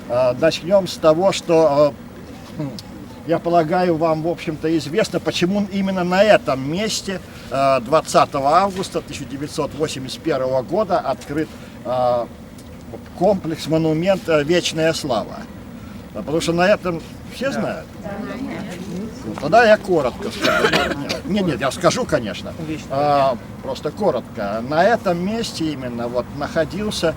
Начнем с того, что, я полагаю, вам, в общем-то, известно, почему именно на этом месте 20 августа 1981 года открыт комплекс-монумент «Вечная слава». Потому что на этом все знают. Тогда я коротко скажу. Нет, я скажу, конечно. Просто коротко. На этом месте именно вот находился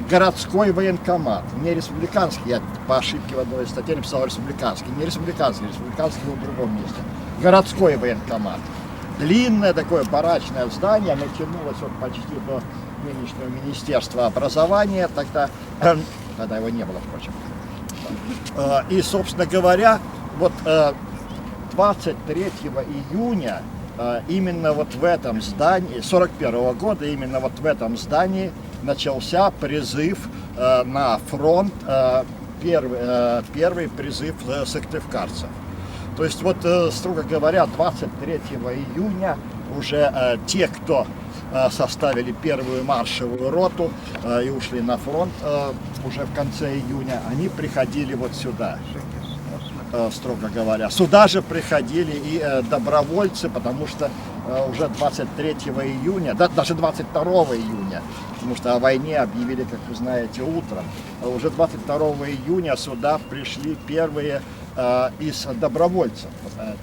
городской военкомат. Не республиканский, я по ошибке в одной из статей написал республиканский. Не республиканский, республиканский был в другом месте. Городской военкомат. Длинное такое барачное здание, оно тянулось вот почти до нынешнего Министерства образования. Тогда его не было, впрочем. И, собственно говоря, вот 23 июня именно вот в этом здании, 41 года, именно вот в этом здании начался призыв на фронт, первый призыв сыктывкарцев. То есть вот, строго говоря, 23 июня уже те, кто составили первую маршевую роту и ушли на фронт уже в конце июня, они приходили вот сюда, строго говоря. Сюда же приходили и добровольцы, потому что уже 23 июня, даже 22 июня, потому что о войне объявили, как вы знаете, утром, уже 22 июня сюда пришли первые из добровольцев,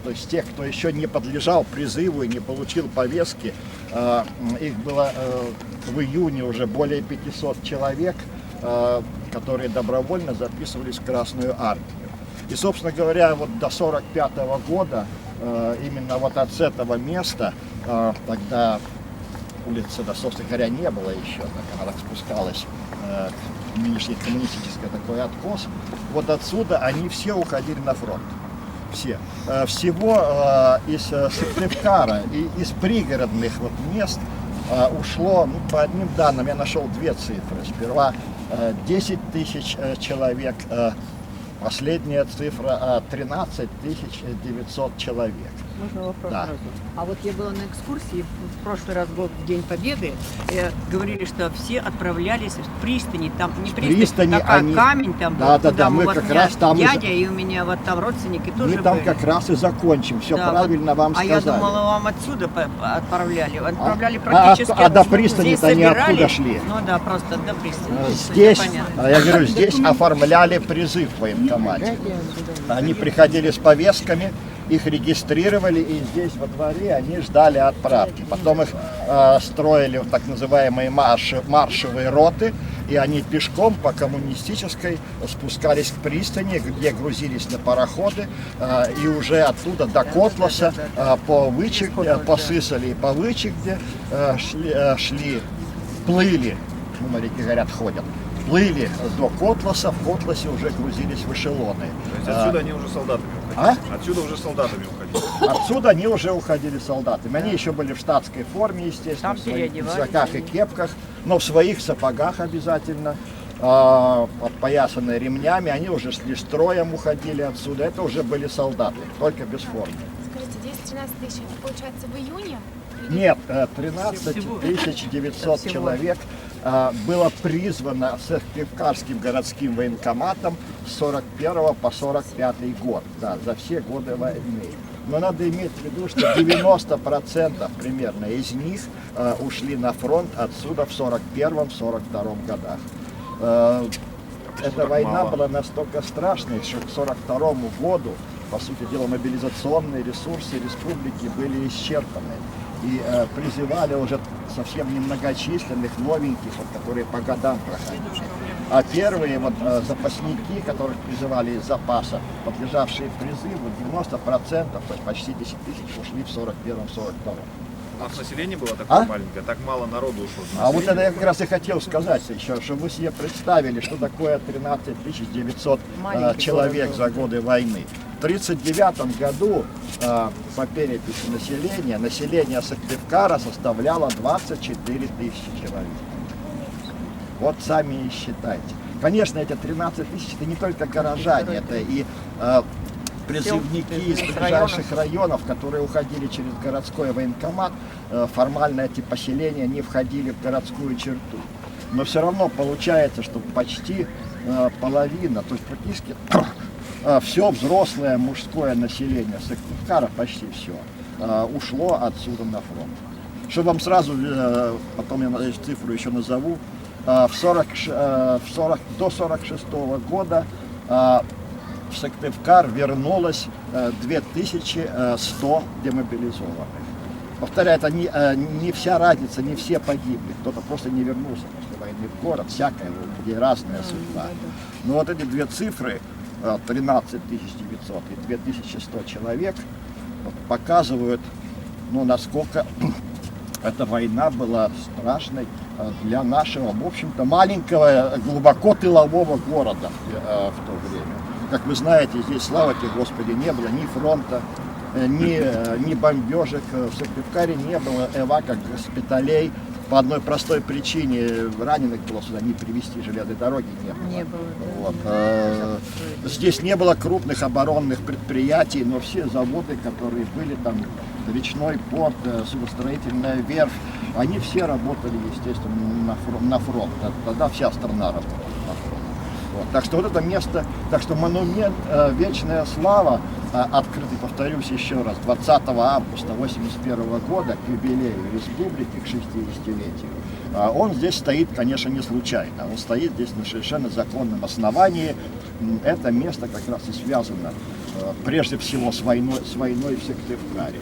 то есть тех, кто еще не подлежал призыву и не получил повестки. Их было в июне уже более 500 человек, которые добровольно записывались в Красную армию. И, собственно говоря, вот до 1945 года именно вот от этого места, тогда улицы, да, собственно говоря, не было еще, она так спускалась к нынешней коммунистической такой откос, вот отсюда они все уходили на фронт. Все. Всего из Сыктывкара и из пригородных вот мест ушло, по одним данным, я нашел две цифры. Сперва 10 тысяч человек, последняя цифра 13 900 человек. Можно вопрос Да. сразу? А вот я была на экскурсии в прошлый раз был в День Победы, и говорили, что все отправлялись в пристани, там не пристань, а камень там был. Да, мы вот как у меня раз там дядя, и у меня вот там родственники тоже мы там были. как раз и закончим, все Да, правильно вот, вам сказали. А я думала, вам отсюда отправляли. Отправляли практически. до пристани-то здесь они собирали. откуда шли? Ну да, просто до пристани. Здесь, Понятно. я говорю, здесь оформляли призыв в военкомате. Они приходили с повестками, их регистрировали, и здесь во дворе они ждали отправки. Потом их строили в так называемые маршевые роты, и они пешком по коммунистической спускались к пристани, где грузились на пароходы, и уже оттуда до Котласа по Вычегде, по Сысоле и по Вычегде плыли, ну, моряки говорят, ходят. Плыли до Котласа, в Котласе уже грузились в эшелоны. То есть отсюда они уже солдатами уходили? Отсюда уже солдатами уходили? Отсюда они уже уходили солдатами. Они еще были в штатской форме, естественно, в своих пиджаках и кепках, но в своих сапогах обязательно, подпоясанные ремнями. Они уже шли строем, уходили отсюда. Это уже были солдаты, только без формы. Скажите, 10-13 тысяч, это получается в июне? Нет, 13 900 человек было призвано Сыктывкарским городским военкоматом с 41 по 45 год, да, за все годы войны. Но надо иметь в виду, что 90% примерно из них ушли на фронт отсюда в 41-42 годах. Эта война была настолько страшной, что к 42 году, по сути дела, мобилизационные ресурсы республики были исчерпаны. И призывали уже совсем немногочисленных, новеньких, вот, которые по годам проходили. А первые вот, запасники, которых призывали из запаса, подлежавшие призыву, 90%, то есть почти 10 тысяч, ушли в 41-42. У нас население было такое маленькое, так мало народу ушло. А вот это я как раз и хотел сказать еще, чтобы вы себе представили, что такое 13 900 человек за годы войны. В 1939 году по переписи население Сыктывкара составляло 24 тысячи человек. Вот сами и считайте. Конечно, эти 13 тысяч это не только горожане, это и призывники из ближайших районов, которые уходили через городской военкомат. Формально эти поселения не входили в городскую черту. Но все равно получается, что почти половина, то есть практически все взрослое мужское население Сыктывкара, почти все, ушло отсюда на фронт. Чтобы вам сразу, потом я цифру еще назову, до 46 года в Сыктывкар вернулось 2100 демобилизованных. Повторяю, это не вся разница, не все погибли, кто-то просто не вернулся после войны в город, всякое, у людей разная судьба. Но вот эти две цифры, 13 900 и 2100 человек, показывают, ну, насколько эта война была страшной для нашего, в общем-то, маленького, глубоко тылового города в то время. Как вы знаете, здесь, слава тебе, Господи, не было ни фронта, ни бомбежек. В Сыктывкаре не было эваков, госпиталей. По одной простой причине: раненых было сюда не привезти, железной дороги не было. Вот. Здесь не было крупных оборонных предприятий, но все заводы, которые были там, речной порт, судостроительная верфь, они все работали, естественно, на фронт. Тогда вся страна работала на фронт. Вот. Так что вот это место, так что монумент «Вечная слава», открытый, повторюсь еще раз, 20 августа 1981 года к юбилею республики, к 60-летию, он здесь стоит, конечно, не случайно. Он стоит здесь на совершенно законном основании. Это место как раз и связано прежде всего с войной в Сыктывкаре.